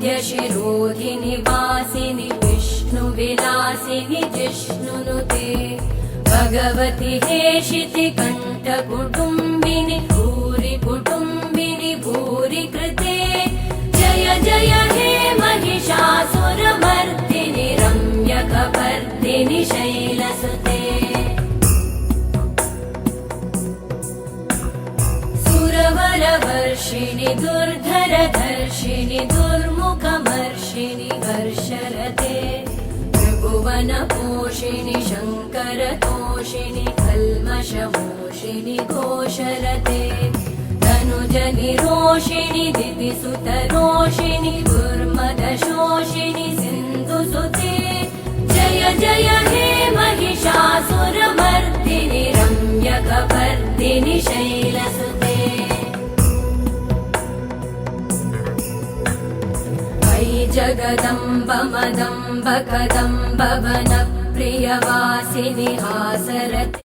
वरविन्ध्यशिरोधिनि वासिनि विष्णुविलासिनि जिष्णुनुते भगवति हेशिति कण्ठकुटुम्बिनि भूरि कुटुम्बिनि भूरि कृते जय जय हे महिषासुरमर्दिनि रम्यकपर्दिनि शैलसुते सुरवरवर्षिणि दुर्धरधर्षिणि दुर्मुखमर्षिणि हर्षरते त्रिभुवनपोषिणि शङ्करतोषिणि कल्मषमोषिणि घोषरते तनुजनिरोषिणि दितिसुतरोषिणि दुर्मदशोषिणि सिन्धुसुते जय जय हे महिषासुरमर्दिनि रम्यकपर्दिनि शैलसुते अयि जगदम्ब मदम्ब कदम्ब वनप्रियवासिनि हासरते